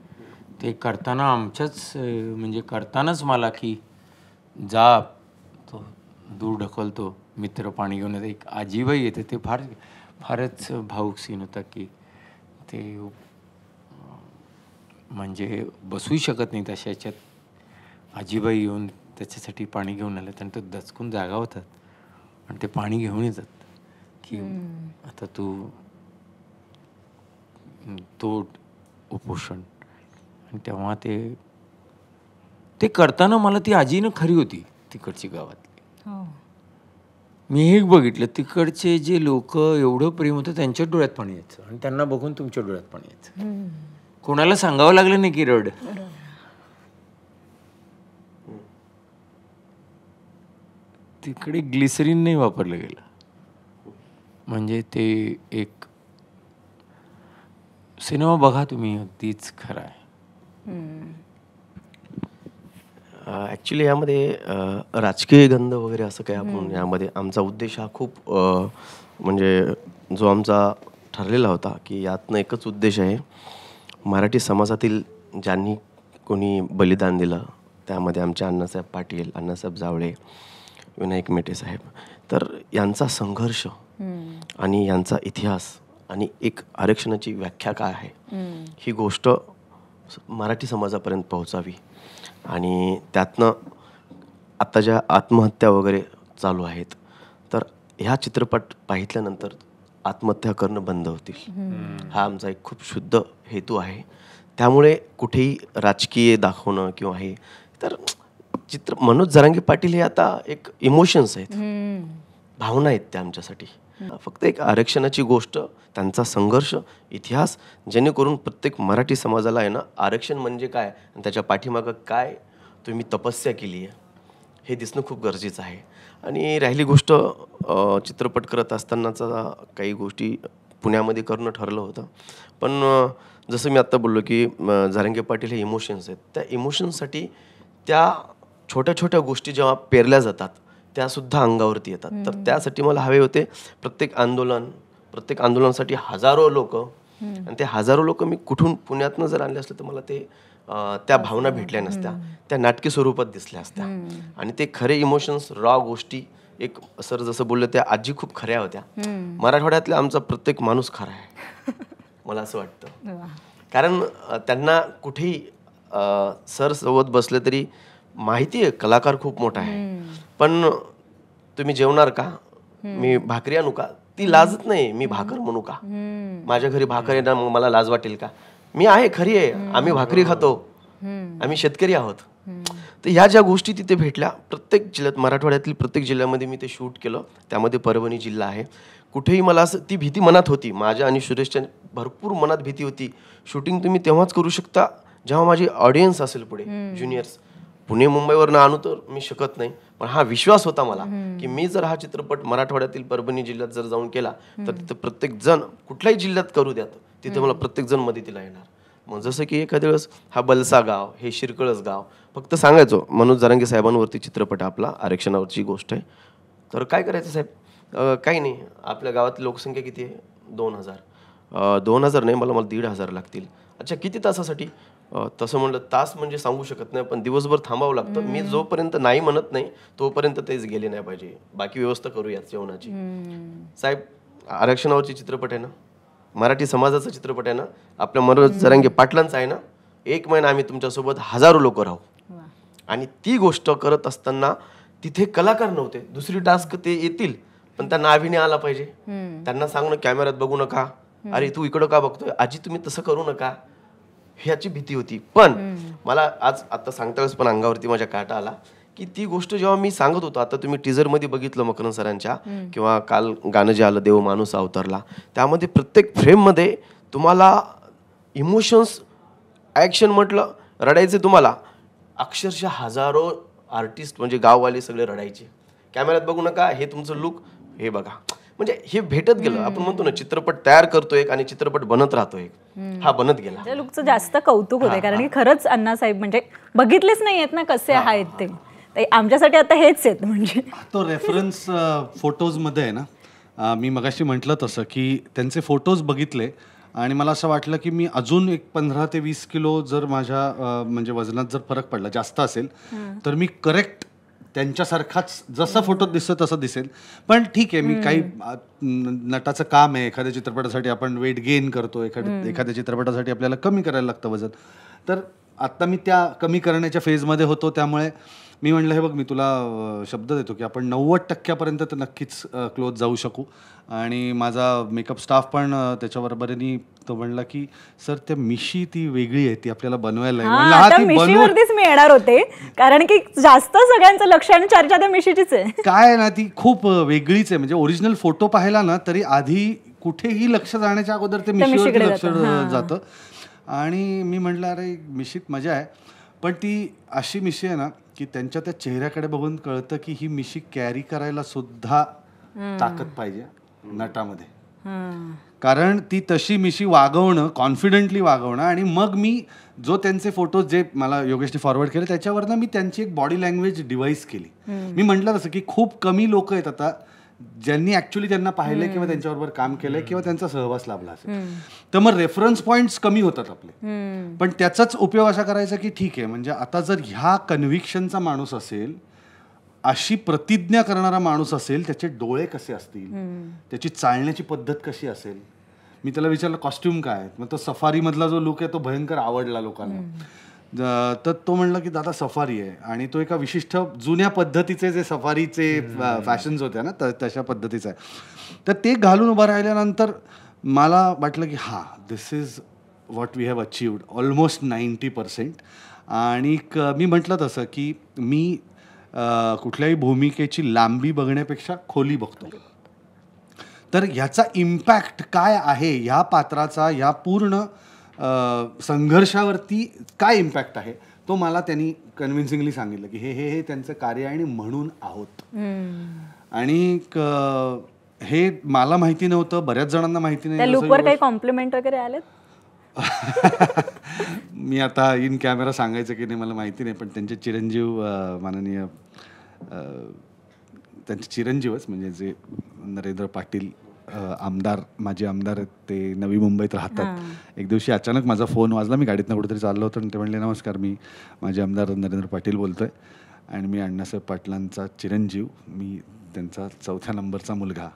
ते करताना म्हणजे करतानाच मला की जा, तो दूर ढकलतो मित्र पाणी घेऊन येते, एक आजीबाई येते, ते फारच भावूक सीन होता की ते म्हणजे बसूही शकत नाही तशा ह्याच्यात. आजीबाई येऊन त्याच्यासाठी पाणी घेऊन आले आणि तो दचकून जागा होतात आणि ते पाणी घेऊन येतात की आता तो उपोषण. आणि तेव्हा ते करताना मला ती आजीनं खरी होती तिकडची गावातली. मी हे बघितलं, तिकडचे जे लोक एवढं प्रेम होतं त्यांच्या डोळ्यात पाणी यायचं, आणि त्यांना बघून तुमच्या डोळ्यात पाणी यायचं. कोणाला सांगावं लागलं नाही की रड. तिकडे ग्लिसरीन नाही वापरलं गेलं, म्हणजे ते एक सिनेमा बघा तुम्ही, अगदीच खरं आहे. ॲक्च्युली यामध्ये राजकीय गंध वगैरे असं काही आपण यामध्ये आमचा उद्देश हा खूप म्हणजे जो आमचा ठरलेला होता की यातनं एकच उद्देश आहे, मराठी समाजातील ज्यांनी कोणी बलिदान दिलं, त्यामध्ये आमचे अण्णासाहेब पाटील, अण्णासाहेब जावळे, विनायक मेटे साहेब, तर यांचा संघर्ष आणि यांचा इतिहास आणि एक आरक्षणाची व्याख्या काय आहे ही गोष्ट मराठी समाजापर्यंत पोहोचावी. आणि त्यातनं आत्ता ज्या आत्महत्या वगैरे चालू आहेत, तर ह्या चित्रपट पाहिल्यानंतर आत्महत्या करणं बंद होतील, हा आमचा एक खूप शुद्ध हेतू आहे. त्यामुळे कुठेही राजकीय दाखवणं किंवा हे, तर मनोज जरांगे पाटील हे आता एक इमोशन्स आहेत, भावना आहेत त्या आमच्यासाठी. फक्त एक आरक्षणाची गोष्ट, त्यांचा संघर्ष, इतिहास, जेणेकरून प्रत्येक मराठी समाजाला आहे ना आरक्षण म्हणजे काय आणि त्याच्या पाठीमागं काय तुम्ही तपस्या केली आहे हे दिसणं खूप गरजेचं आहे. आणि राहिली गोष्ट चित्रपट करत असतानाचा काही गोष्टी पुण्यामध्ये करणं ठरलं होतं, पण जसं मी आत्ता बोललो की जरांगे पाटील हे इमोशन्स आहेत, त्या इमोशन्ससाठी त्या छोट्या छोट्या गोष्टी जेव्हा पेरल्या जातात त्यासुद्धा अंगावरती येतात. तर त्यासाठी मला हवे होते प्रत्येक आंदोलनासाठी हजारो लोक, आणि ते हजारो लोक मी कुठून पुण्यातनं जर आणले असले तर मला ते त्या भावना भेटल्या नसत्या, त्या नाटकी स्वरूपात दिसल्या असत्या. आणि ते खरे इमोशन्स, रॉ गोष्टी, एक सर जसं बोललं त्या आजी खूप खऱ्या होत्या. मराठवाड्यातला आमचा प्रत्येक माणूस खरा आहे मला असं वाटतं. कारण त्यांना कुठेही सर सोबत बसले तरी माहिती आहे कलाकार खूप मोठा आहे, पण तुम्ही जेवणार का, मी भाकरी आणू का, ती लाजत नाही, मी भाकर म्हणू का, माझ्या घरी भाकर आहे ना मग मला लाज वाटेल का, मी आहे खरी आहे, आम्ही भाकरी खातो, आम्ही शेतकरी आहोत. तर ह्या ज्या गोष्टी तिथे भेटल्या प्रत्येक जिल्ह्यात, मराठवाड्यातील प्रत्येक जिल्ह्यामध्ये मी ते शूट केलं. त्यामध्ये परभणी जिल्हा आहे. कुठेही मला असं ती भीती मनात होती, माझ्या आणि सुरेशच्या भरपूर मनात भीती होती. शूटिंग तुम्ही तेव्हाच करू शकता जेव्हा माझी ऑडियन्स असेल पुढे, ज्युनियर्स. पुणे मुंबईवरनं आणू तर मी शकत नाही, पण हा विश्वास होता मला की मी जर हा चित्रपट मराठवाड्यातील परभणी जिल्ह्यात जर जाऊन केला तर तिथं प्रत्येक जण कुठल्याही जिल्ह्यात करू द्यात, तिथे मला प्रत्येक जण मदतीला येणार. मग जसं की एखाद्या वेळेस हा बलसा गाव, हे शिरकळस गाव, फक्त सांगायचो मनोज जरांगे साहेबांवरती चित्रपट आपला, आरक्षणावरची गोष्ट आहे, तर काय करायचं साहेब, काही नाही, आपल्या गावातली लोकसंख्या किती आहे, 2000. 2000 नाही, मला 1500 लागतील. अच्छा, किती तासासाठी, तसं म्हणलं तास म्हणजे सांगू शकत नाही, पण दिवसभर थांबावं लागतं. मी जोपर्यंत नाही म्हणत नाही तोपर्यंत तेच गेले नाही पाहिजे, बाकी व्यवस्था करूयात जेवणाची. साहेब, आरक्षणावरची चित्रपट आहे ना, मराठी समाजाचा चित्रपट आहे ना, आपल्या मनोज जरांगे पाटलांचा आहे ना, 1 महिना आम्ही तुमच्यासोबत हजारो लोक राहू. आणि ती गोष्ट करत असताना तिथे कलाकार नव्हते, दुसरी टास्क ते येतील, पण त्यांना अभिनय आला पाहिजे. त्यांना सांगणं कॅमेऱ्यात बघू नका, अरे तू इकडं का बघतोय, आजी तुम्ही तसं करू नका, ह्याची भीती होती. पण मला आज आता सांगता वेळेस पण अंगावरती माझ्या काटा आला की ती गोष्ट जेव्हा मी सांगत होतो, आता तुम्ही टीजरमध्ये बघितलं मकरंद सरांच्या, किंवा काल गाणं जे आलं देव माणूस अवतरला, त्यामध्ये प्रत्येक फ्रेममध्ये तुम्हाला इमोशन्स, ॲक्शन म्हटलं रडायचे तुम्हाला, अक्षरशः हजारो आर्टिस्ट म्हणजे गाववाले सगळे रडायचे. कॅमेऱ्यात बघू नका, हे तुमचं लुक, हे बघा, म्हणजे हे भेटत गेलं. आपण म्हणतो ना चित्रपट तयार करतोय आणि चित्रपट बनत राहतोय, हा बनत गेला. लुकचं जास्त कौतुक होते, कारण की खरंच अण्णासाहेब म्हणजे बघितलेच नाही आहेत ना कसे आहेत ते, आमच्यासाठी आता हेच आहेत. म्हणजे तो रेफरन्स फोटोजमध्ये आहे ना, मी मगाशी म्हटलं तसं की त्यांचे फोटोज बघितले आणि मला असं वाटलं की मी अजून एक 15 ते 20 किलो जर माझ्या म्हणजे वजनात जर फरक पडला, जास्त असेल, तर मी करेक्ट त्यांच्यासारखाच जसं फोटोत दिसतं तसं दिसेल. पण ठीक आहे, मी काही नटाचं काम आहे, एखाद्या चित्रपटासाठी आपण वेट गेन करतो, एखाद्या चित्रपटासाठी आपल्याला कमी करायला लागतं वजन, तर आत्ता मी त्या कमी करण्याच्या फेजमध्ये होतो. त्यामुळे मी म्हटलं, हे बघ, मी तुला शब्द देतो की आपण 90% तर नक्कीच क्लोज जाऊ शकू. आणि माझा मेकअप स्टाफ पण त्याच्याबरोबरनी तो म्हणला की सर त्या मिशी ती वेगळी आहे, ती आपल्याला बनवायला आहे. मिशीवरतीच मी येणार होते, कारण की जास्त सगळ्यांचं लक्ष आणि चर्चा त्या मिशीचीच आहे. काय ना, ती खूप वेगळीच आहे. म्हणजे ओरिजिनल फोटो पाहिला ना तरी आधी कुठेही लक्ष जाण्याच्या अगोदर ते मिशीवरती लक्ष जातं. आणि मी म्हटलं, अरे मिशीत मजा आहे, पण ती अशी मिशी आहे ना की त्यांच्या त्या चेहऱ्याकडे बघून कळतं की ही मिशी कॅरी करायला सुद्धा ताकद पाहिजे नटामध्ये. कारण ती तशी मिशी वागवणं, कॉन्फिडेंटली वागवणं, आणि मग मी जो त्यांचे फोटोज जे मला योगेशने फॉरवर्ड केले त्याच्यावरनं मी त्यांची एक बॉडी लँग्वेज डिवाईस केली. मी म्हटलं तसं की खूप कमी लोक आहेत आता ज्यांनी ॲक्च्युली त्यांना पाहिलंय किंवा त्यांच्याबरोबर काम केलंय किंवा त्यांचा सहवास लाभला असेल. तर मग रेफरन्स पॉईंट्स कमी होतात आपले. पण त्याचाच उपयोग असा करायचा की ठीक आहे, म्हणजे आता जर ह्या कन्व्हिक्शनचा माणूस असेल, अशी प्रतिज्ञा करणारा माणूस असेल, त्याचे डोळे कसे असतील, त्याची चालण्याची पद्धत कशी असेल. मी त्याला विचारलं कॉस्ट्युम काय, मग तो सफारीमधला जो लुक आहे तो भयंकर आवडला लोकांना. तर तो म्हणला की दादा सफारी आहे, आणि तो एका विशिष्ट जुन्या पद्धतीचे जे सफारीचे फॅशन्स होत्या ना तशा पद्धतीचा आहे. तर ते घालून उभं राहिल्यानंतर मला वाटलं की हां, this is what we have achieved almost 90%. आणि मी म्हटलं तसं की मी कुठल्याही भूमिकेची लांबी बघण्यापेक्षा खोली बघतो. तर ह्याचा इम्पॅक्ट काय आहे, ह्या पात्राचा ह्या पूर्ण संघर्षावरती काय इम्पॅक्ट आहे, तो मला त्यांनी कन्व्हिन्सिंगली सांगितलं की हे हे हे त्यांचं कार्य आहे आणि म्हणून आहोत. आणि हे मला माहिती नव्हतं, बऱ्याच जणांना माहिती नाही. लुकवर काही कॉम्प्लिमेंट वगैरे आले? मी आता इन कॅमेरा सांगायचं की नाही मला माहिती नाही, पण त्यांचे चिरंजीव माननीय त्यांचे चिरंजीवच म्हणजे जे नरेंद्र पाटील आमदार, माजी आमदार आहेत, ते नवी मुंबईत राहतात. एक दिवशी अचानक माझा फोन वाजला, मी गाडीतनं कुठेतरी चाललो होतो, आणि ते म्हणले नमस्कार, मी माजी आमदार नरेंद्र पाटील बोलतोय, आणि मी अण्णासाहेब पाटलांचा चिरंजीव, मी त्यांचा 4थ्या नंबरचा मुलगा.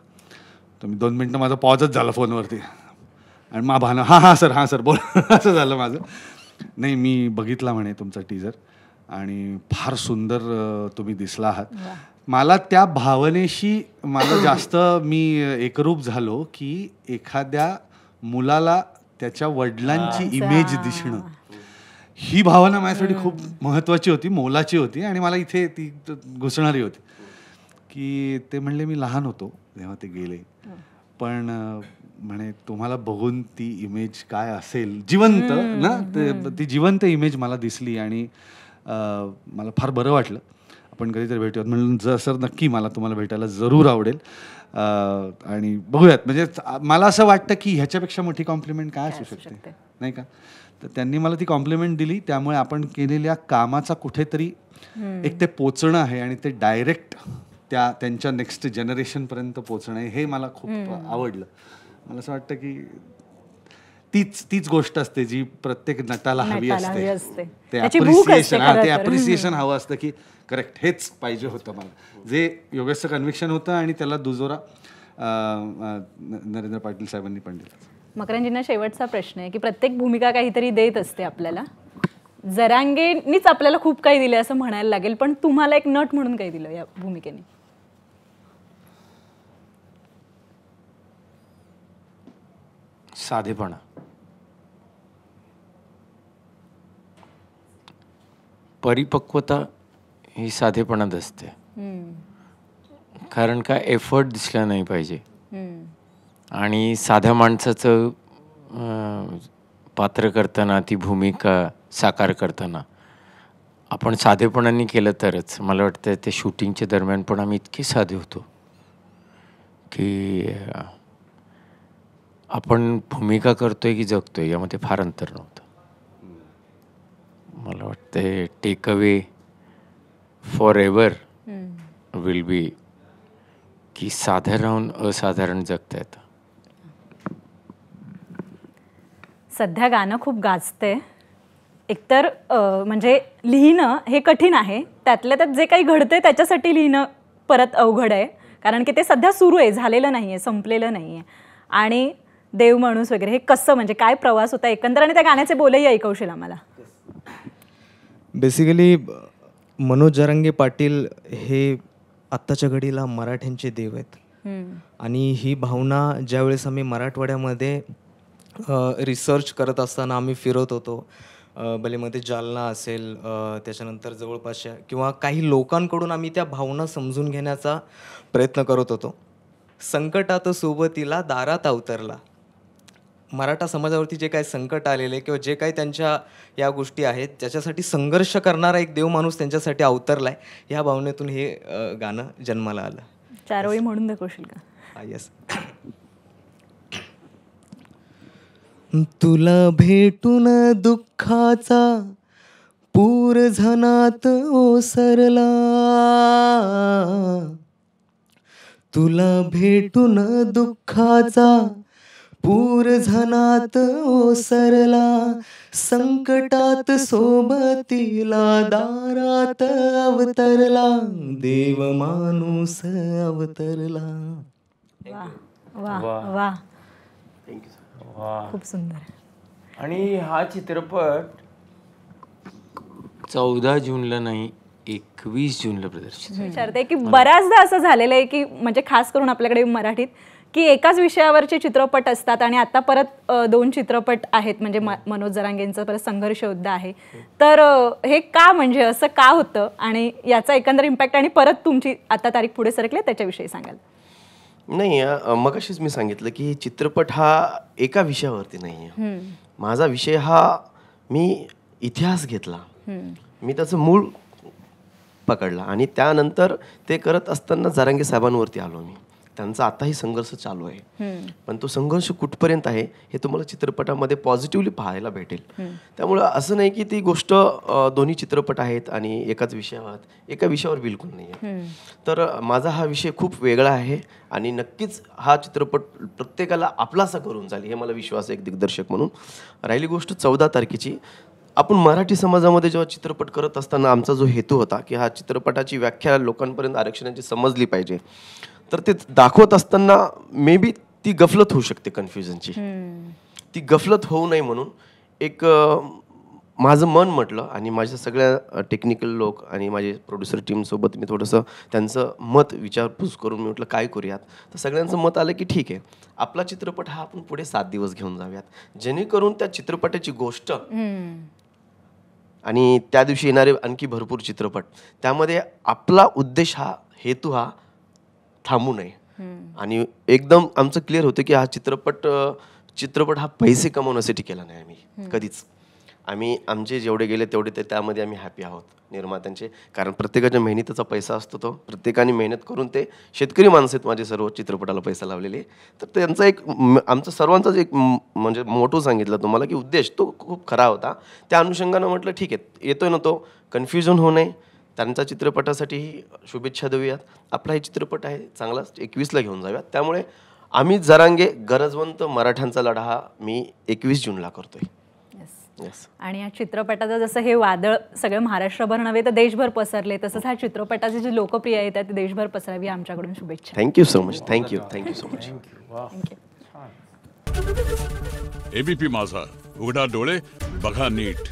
तर मी 2 मिनटं माझा पॉजच झाला फोनवरती, आणि मा भानं हां सर बोल असं झालं माझं. नाही, मी बघितला म्हणे तुमचा टीजर आणि फार सुंदर तुम्ही दिसला आहात. मला त्या भावनेशी मला जास्त मी एकरूप झालो की एखाद्या मुलाला त्याच्या वडिलांची इमेज दिसणं, ही भावना माझ्यासाठी खूप महत्त्वाची होती, मोलाची होती, आणि मला इथे ती घुसणारी होती. की ते म्हणले मी लहान होतो तेव्हा ते गेले, पण म्हणे तुम्हाला बघून ती इमेज काय असेल जिवंत ना, ती जिवंत इमेज मला दिसली, आणि मला फार बरं वाटलं. आपण कधीतरी भेटूयात म्हणून सर नक्की मला तुम्हाला भेटायला जरूर आवडेल, आणि बघूयात. म्हणजे मला असं वाटतं की ह्याच्यापेक्षा मोठी कॉम्प्लिमेंट काय असू शकते, नाही का. तर त्यांनी मला ती कॉम्प्लिमेंट दिली, त्यामुळे आपण केलेल्या कामाचा कुठेतरी एक ते पोचणं आहे, आणि ते डायरेक्ट त्यांच्या नेक्स्ट जनरेशनपर्यंत पोचणं आहे, हे मला खूप आवडलं. मला असं वाटतं की तीच गोष्ट असते जी प्रत्येक नटाला हवी असते. ते अप्रिसिएशन हवं असतं की करेक्ट हेच पाहिजे होतं मला, जे योगेशचं कन्व्हिक्शन होतं, आणि त्याला दुजोरा नरेंद्र पाटील साहेबांनी पण दिला. मकरंदजींना शेवटचा प्रश्न आहे की प्रत्येक भूमिका काहीतरी देत असते आपल्याला. जरांगेनीच आपल्याला खूप काही दिलं असं म्हणायला लागेल, पण तुम्हाला एक नट म्हणून काही दिलं या भूमिकेने? साधेपणा. परिपक्वता ही साधेपणात असते. कारण का एफर्ट दिसला नाही पाहिजे, आणि साध्या माणसाचं पात्र करताना, ती भूमिका साकार करताना आपण साधेपणाने केलं तरच. मला वाटतं ते शूटिंगच्या दरम्यान पण आम्ही इतके साधे होतो की आपण भूमिका करतोय की जगतोय यामध्ये फार अंतर नव्हतं. मला वाटतं take away forever will be की साधं राहून असाधारण जगता येतं. सध्या गाणं खूप गाजतंय. एकतर म्हणजे लिहिणं हे कठीण आहे, त्यातल्या त्यात जे काही घडतंय त्याच्यासाठी लिहिणं परत अवघड आहे, कारण की ते सध्या सुरू आहे, झालेलं नाही आहे, संपलेलं नाही आहे. आणि देव माणूस वगैरे हे कसं, म्हणजे काय प्रवास होता एकंदर, आणि त्या गाण्याचे बोलही ऐकवशील आम्हाला? बेसिकली मनोज जरांगे पाटील हे आत्ताच्या घडीला मराठ्यांचे देव आहेत, आणि ही भावना ज्यावेळेस आम्ही मराठवाड्यामध्ये रिसर्च करत असताना आम्ही फिरत होतो, भलेमध्ये जालना असेल, त्याच्यानंतर जवळपासच्या किंवा काही लोकांकडून आम्ही त्या भावना समजून घेण्याचा प्रयत्न करत होतो. संकटात सोबतीला दारात अवतरला. मराठा समाजावरती जे काही संकट आलेले किंवा जे काही त्यांच्या या गोष्टी आहेत त्याच्यासाठी संघर्ष करणारा एक देव माणूस त्यांच्यासाठी अवतरलाय, या भावनेतून हे गाणं जन्माला आलं. 4 ओळी म्हणून दाखवशील का? येस. तुला भेटून दुःखाचा पूर झनात ओसरला, तुला भेटून दुःखाचा पूर झनात ओसरला, संकटात सोबतीला दारात अवतरला, देव माणूस अवतरला. वा वा खूप सुंदर. आणि हा चित्रपट 14 जूनला नाही 21 जूनला प्रदर्शित झाला. विचारते की बऱ्याचदा असं झालेलं आहे की म्हणजे खास करून आपल्याकडे मराठीत की एकाच विषयावरचे चित्रपट असतात आणि आता परत 2 चित्रपट आहेत म्हणजे मनोज जरांगेंचं परत संघर्ष योद्धा आहे. तर हे का म्हणजे असं का होतं आणि याचा एकंदर इम्पॅक्ट आणि परत तुमची आता तारीख पुढे सरकली त्याच्याविषयी सांगाल? नाही, मगाशीच मी सांगितलं की चित्रपट हा एका विषयावरती नाही आहे. माझा विषय हा मी इतिहास घेतला, मी त्याचं मूळ पकडला आणि त्यानंतर ते करत असताना जरांगे साहेबांवरती आलो मी. त्यांचा आताही संघर्ष चालू आहे, पण तो संघर्ष कुठपर्यंत आहे हे तुम्हाला चित्रपटामध्ये पॉझिटिव्हली पाहायला भेटेल. त्यामुळं असं नाही की ती गोष्ट दोन्ही चित्रपट आहेत आणि एकाच विषयावर, एका विषयावर बिलकुल नाही आहे. तर माझा हा विषय खूप वेगळा आहे आणि नक्कीच हा चित्रपट प्रत्येकाला आपलासा करून जाईल हे मला विश्वास आहे एक दिग्दर्शक म्हणून. राहिली गोष्ट 14 तारखेची, आपण मराठी समाजामध्ये जेव्हा चित्रपट करत असताना आमचा जो हेतू होता की हा चित्रपटाची व्याख्या लोकांपर्यंत आरक्षणाची समजली पाहिजे, तर ते दाखवत असताना मे बी ती गफलत होऊ शकते कन्फ्युजनची. ती गफलत होऊ नये म्हणून एक माझं मन म्हटलं आणि माझ्या सगळ्या टेक्निकल लोक आणि माझे प्रोड्युसर टीमसोबत मी थोडंसं त्यांचं मत विचारपूस करून मी म्हटलं काय करूयात. तर सगळ्यांचं मत आलं की ठीक आहे, आपला चित्रपट हा आपण पुढे 7 दिवस घेऊन जाऊयात, जेणेकरून त्या चित्रपटाची गोष्ट आणि त्या दिवशी येणारे आणखी भरपूर चित्रपट, त्यामध्ये आपला उद्देश हा हेतू हा थांबू नये. आणि एकदम आमचं क्लिअर होतं की हा चित्रपट हा पैसे कमवण्यासाठी केला नाही आम्ही कधीच. आम्ही आमचे जेवढे गेले तेवढे ते त्यामध्ये आम्ही हॅपी आहोत निर्मात्यांचे, कारण प्रत्येकाच्या मेहनतीचा पैसा असतो. तो प्रत्येकाने मेहनत करून, ते शेतकरी माणसं आहेत माझे सर्व चित्रपटाला पैसा लावलेले. तर त्यांचा एक आमचा सर्वांचाच एक म्हणजे मोठो सांगितलं तुम्हाला की उद्देश तो खूप खरा होता. त्या अनुषंगानं म्हटलं ठीक आहे, येतोय ना तो, कन्फ्युजन होऊ नये, त्यांचा चित्रपटासाठीही शुभेच्छा देऊयात. आपला हे चित्रपट आहे चांगला 21ला घेऊन जाऊयात. त्यामुळे आम्ही जरांगे गरजवंत मराठ्यांचा लढा हा मी 21 जूनला करतोय. आणि या चित्रपटाचं जसं हे वादळ सगळं महाराष्ट्रभर नव्हे तर देशभर पसरले, तसंच हा चित्रपटाची जी लोकप्रियता ते देशभर पसरावी आमच्याकडून शुभेच्छा. Thank you so much. Thank you so much. Thank you. ABP माझा, उघडा डोळे बघा नीट.